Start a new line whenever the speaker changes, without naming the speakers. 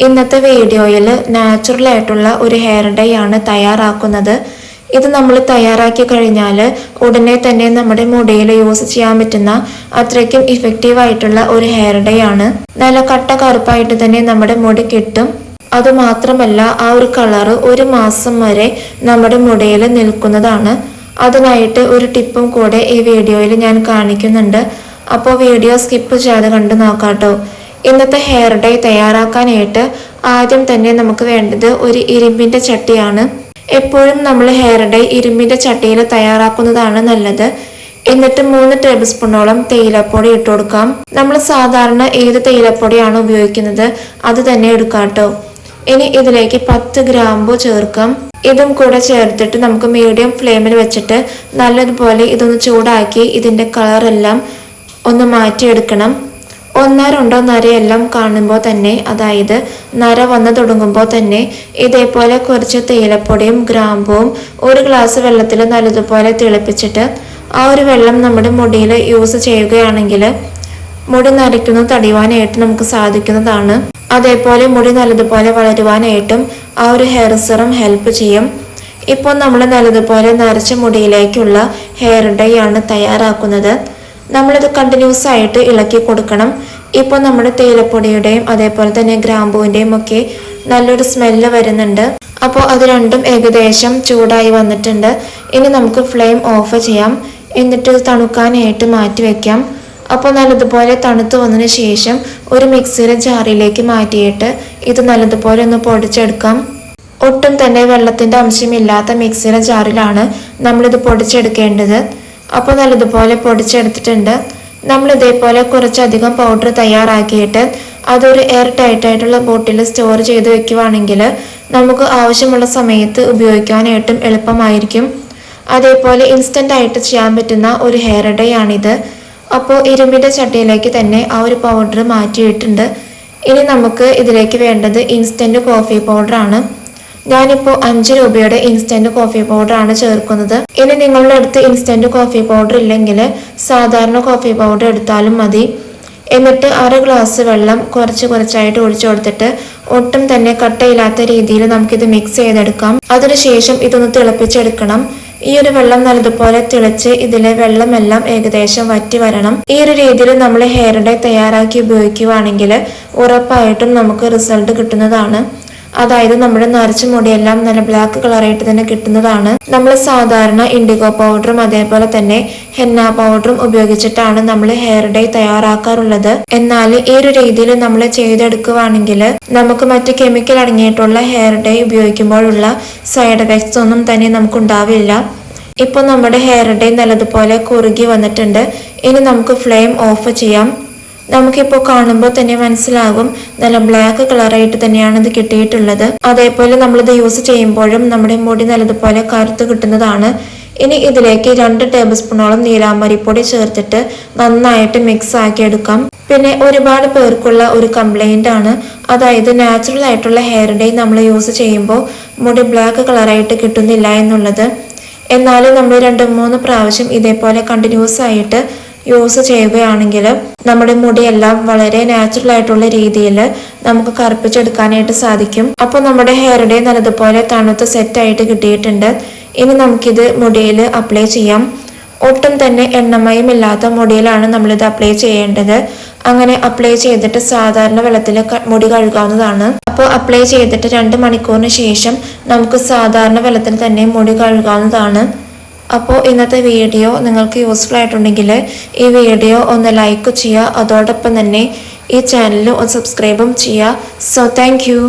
ഇന്നത്തെ വീഡിയോയിൽ നാച്ചുറൽ ആയിട്ടുള്ള ഒരു ഹെയർ ഡൈ ആണ് തയ്യാറാക്കുന്നത്. ഇത് നമ്മൾ തയ്യാറാക്കി കഴിഞ്ഞാൽ ഉടനെ തന്നെ നമ്മുടെ മുടിയിൽ യൂസ് ചെയ്യാൻ പറ്റുന്ന അത്രയ്ക്കും ഇഫക്റ്റീവ് ആയിട്ടുള്ള ഒരു ഹെയർ ഡൈ ആണ്. നല്ല കട്ട കറുപ്പായിട്ട് തന്നെ നമ്മുടെ മുടി കിട്ടും. അതുമാത്രമല്ല ആ ഒരു കളറ് ഒരു മാസം വരെ നമ്മുടെ മുടിയിൽ നിൽക്കുന്നതാണ്. അതിനായിട്ട് ഒരു ടിപ്പും കൂടെ ഈ വീഡിയോയിൽ ഞാൻ കാണിക്കുന്നുണ്ട്. അപ്പോൾ വീഡിയോ സ്കിപ്പ് ചെയ്യാതെ കണ്ടു നോക്കാട്ടോ. ഇന്നത്തെ ഹെയർ ഡൈ തയ്യാറാക്കാനായിട്ട് ആദ്യം തന്നെ നമുക്ക് വേണ്ടത് ഒരു ഇരുമ്പിന്റെ ചട്ടിയാണ്. എപ്പോഴും നമ്മൾ ഹെയർ ഡൈ ഇരുമ്പിന്റെ ചട്ടിയിൽ തയ്യാറാക്കുന്നതാണ് നല്ലത്. എന്നിട്ട് 3 ടേബിൾ സ്പൂണോളം തേയിലപ്പൊടി ഇട്ട് കൊടുക്കാം. നമ്മൾ സാധാരണ ഏത് തേയിലപ്പൊടിയാണ് ഉപയോഗിക്കുന്നത് അത് തന്നെ എടുക്കാട്ടോ. ഇനി ഇതിലേക്ക് 10 ഗ്രാമ്പു ചേർക്കാം. ഇതും കൂടെ ചേർത്തിട്ട് നമുക്ക് മീഡിയം ഫ്ലെയിമിൽ വെച്ചിട്ട് നല്ലതുപോലെ ഇതൊന്ന് ചൂടാക്കി ഇതിന്റെ കളറെല്ലാം ഒന്ന് മാറ്റിയെടുക്കണം. 1-2 നരയെല്ലാം കാണുമ്പോൾ തന്നെ, അതായത് നര വന്ന് തുടങ്ങുമ്പോൾ തന്നെ ഇതേപോലെ കുറച്ച് തേയിലപ്പൊടിയും ഗ്രാമ്പുവും 1 ഗ്ലാസ് വെള്ളത്തിൽ നല്ലതുപോലെ തിളപ്പിച്ചിട്ട് ആ ഒരു വെള്ളം നമ്മുടെ മുടിയിൽ യൂസ് ചെയ്യുകയാണെങ്കിൽ മുടി നരയ്ക്കുന്നത് തടയുവാനായിട്ട് നമുക്ക് സാധിക്കുന്നതാണ്. അതേപോലെ മുടി നല്ലതുപോലെ വളരുവാനായിട്ടും ആ ഒരു ഹെയർ സിറം ഹെൽപ്പ് ചെയ്യും. ഇപ്പോൾ നമ്മൾ നല്ലതുപോലെ നരച്ച മുടിയിലേക്കുള്ള ഹെയർ ഡൈ ആണ് തയ്യാറാക്കുന്നത്. നമ്മളിത് കണ്ടിന്യൂസ് ആയിട്ട് ഇളക്കി കൊടുക്കണം. ഇപ്പോൾ നമ്മുടെ തേയിലപ്പൊടിയുടെയും അതേപോലെ തന്നെ ഗ്രാമ്പൂവിൻ്റെയും ഒക്കെ നല്ലൊരു സ്മെല്ല് വരുന്നുണ്ട്. അപ്പോൾ അത് രണ്ടും ഏകദേശം ചൂടായി വന്നിട്ടുണ്ട്. ഇനി നമുക്ക് ഫ്ലെയിം ഓഫ് ചെയ്യാം. എന്നിട്ട് ഇത് തണുക്കാനായിട്ട് മാറ്റി വെക്കാം. അപ്പോൾ നല്ലതുപോലെ തണുത്ത് വന്നതിന് ശേഷം ഒരു മിക്സിയുടെ ജാറിലേക്ക് മാറ്റിയിട്ട് ഇത് നല്ലതുപോലെ ഒന്ന് പൊടിച്ചെടുക്കാം. ഒട്ടും തന്നെ വെള്ളത്തിൻ്റെ അംശമില്ലാത്ത മിക്സിയുടെ ജാറിലാണ് നമ്മളിത് പൊടിച്ചെടുക്കേണ്ടത്. അപ്പോൾ നല്ലതുപോലെ പൊടിച്ചെടുത്തിട്ടുണ്ട്. നമ്മൾ ഇതേപോലെ കുറച്ചധികം പൗഡർ തയ്യാറാക്കിയിട്ട് അതൊരു എയർ ടൈറ്റ് ആയിട്ടുള്ള ബോട്ടിൽ സ്റ്റോർ ചെയ്ത് വെക്കുവാണെങ്കിൽ നമുക്ക് ആവശ്യമുള്ള സമയത്ത് ഉപയോഗിക്കാനായിട്ടും എളുപ്പമായിരിക്കും. അതേപോലെ ഇൻസ്റ്റൻ്റ് ആയിട്ട് ചെയ്യാൻ പറ്റുന്ന ഒരു ഹെയർ ഡൈ ആണിത്. അപ്പോൾ ഇരുമ്പിൻ്റെ ചട്ടിയിലേക്ക് തന്നെ ആ ഒരു പൗഡർ മാറ്റിയിട്ടുണ്ട്. ഇനി നമുക്ക് ഇതിലേക്ക് വേണ്ടത് ഇൻസ്റ്റൻറ്റ് കോഫി പൗഡറാണ്. ഞാനിപ്പോൾ 5 രൂപയുടെ ഇൻസ്റ്റൻറ്റ് കോഫി പൗഡറാണ് ചേർക്കുന്നത്. ഇനി നിങ്ങളുടെ അടുത്ത് ഇൻസ്റ്റൻറ്റ് കോഫി പൗഡർ ഇല്ലെങ്കിൽ സാധാരണ കോഫി പൗഡർ എടുത്താലും മതി. എന്നിട്ട് 1/2 ഗ്ലാസ് വെള്ളം കുറച്ചായിട്ട് ഒഴിച്ചു കൊടുത്തിട്ട് ഒട്ടും തന്നെ കട്ടയില്ലാത്ത രീതിയിൽ നമുക്കിത് മിക്സ് ചെയ്തെടുക്കാം. അതിനുശേഷം ഇതൊന്ന് തിളപ്പിച്ചെടുക്കണം. ഈ ഒരു വെള്ളം നല്ലതുപോലെ തിളച്ച് ഇതിലെ വെള്ളമെല്ലാം ഏകദേശം വറ്റി വരണം. ഈ ഒരു രീതിയിൽ നമ്മൾ ഹെയർ ഡൈ തയ്യാറാക്കി ഉപയോഗിക്കുകയാണെങ്കിൽ ഉറപ്പായിട്ടും നമുക്ക് റിസൾട്ട് കിട്ടുന്നതാണ്. അതായത് നമ്മുടെ നരച്ച മുടിയെല്ലാം നല്ല ബ്ലാക്ക് കളറായിട്ട് തന്നെ കിട്ടുന്നതാണ്. നമ്മൾ സാധാരണ ഇൻഡിഗോ പൗഡറും അതേപോലെ തന്നെ ഹെന്ന പൗഡറും ഉപയോഗിച്ചിട്ടാണ് നമ്മൾ ഹെയർ ഡൈ തയ്യാറാക്കാറുള്ളത്. എന്നാൽ ഈ ഒരു രീതിയിൽ നമ്മൾ ചെയ്തെടുക്കുകയാണെങ്കിൽ നമുക്ക് മറ്റ് കെമിക്കൽ അടങ്ങിയിട്ടുള്ള ഹെയർ ഡൈ ഉപയോഗിക്കുമ്പോഴുള്ള സൈഡ് എഫക്ട്സ് ഒന്നും തന്നെ നമുക്കുണ്ടാവില്ല. ഇപ്പോൾ നമ്മുടെ ഹെയർ ഡൈ നല്ലതുപോലെ കുറുകി വന്നിട്ടുണ്ട്. ഇനി നമുക്ക് ഫ്ലെയിം ഓഫ് ചെയ്യാം. നമുക്കിപ്പോൾ കാണുമ്പോൾ തന്നെ മനസ്സിലാകും നല്ല ബ്ലാക്ക് കളറായിട്ട് തന്നെയാണ് ഇത് കിട്ടിയിട്ടുള്ളത്. അതേപോലെ നമ്മളിത് യൂസ് ചെയ്യുമ്പോഴും നമ്മുടെ മുടി നല്ലതുപോലെ കറുത്ത് കിട്ടുന്നതാണ്. ഇനി ഇതിലേക്ക് 2 ടേബിൾ സ്പൂണോളം നീലാമ്പരിപ്പൊടി ചേർത്തിട്ട് നന്നായിട്ട് മിക്സ് ആക്കി എടുക്കാം. പിന്നെ ഒരുപാട് പേർക്കുള്ള ഒരു കംപ്ലൈന്റ് ആണ്, അതായത് നാച്ചുറൽ ആയിട്ടുള്ള ഹെയർ ഡൈ നമ്മൾ യൂസ് ചെയ്യുമ്പോൾ മുടി ബ്ലാക്ക് കളറായിട്ട് കിട്ടുന്നില്ല എന്നുള്ളത്. എന്നാലും നമ്മൾ 2-3 പ്രാവശ്യം ഇതേപോലെ കണ്ടിന്യൂസ് ആയിട്ട് യൂസ് ചെയ്യുകയാണെങ്കിൽ നമ്മുടെ മുടിയെല്ലാം വളരെ നാച്ചുറൽ ആയിട്ടുള്ള രീതിയിൽ നമുക്ക് കറുപ്പിച്ചെടുക്കാനായിട്ട് സാധിക്കും. അപ്പോൾ നമ്മുടെ ഹെയർ ഡൈ നല്ലതുപോലെ തണുത്ത് സെറ്റായിട്ട് കിട്ടിയിട്ടുണ്ട്. ഇനി നമുക്കിത് മുടിയിൽ അപ്ലൈ ചെയ്യാം. ഒട്ടും തന്നെ എണ്ണമയം ഇല്ലാത്ത മുടിയിലാണ് നമ്മളിത് അപ്ലൈ ചെയ്യേണ്ടത്. അങ്ങനെ അപ്ലൈ ചെയ്തിട്ട് സാധാരണ വെള്ളത്തിൽ മുടി കഴുകാവുന്നതാണ്. അപ്പോൾ അപ്ലൈ ചെയ്തിട്ട് 2 മണിക്കൂറിന് ശേഷം നമുക്ക് സാധാരണ വെള്ളത്തിൽ തന്നെ മുടി കഴുകാവുന്നതാണ്. അപ്പോൾ ഇന്നത്തെ വീഡിയോ നിങ്ങൾക്ക് യൂസ്ഫുൾ ആയിട്ടുണ്ടെങ്കിൽ ഈ വീഡിയോ ഒന്ന് ലൈക്ക് ചെയ്യുക. അതോടൊപ്പം തന്നെ ഈ ചാനൽ ഒന്ന് സബ്സ്ക്രൈബും ചെയ്യുക. So thank you.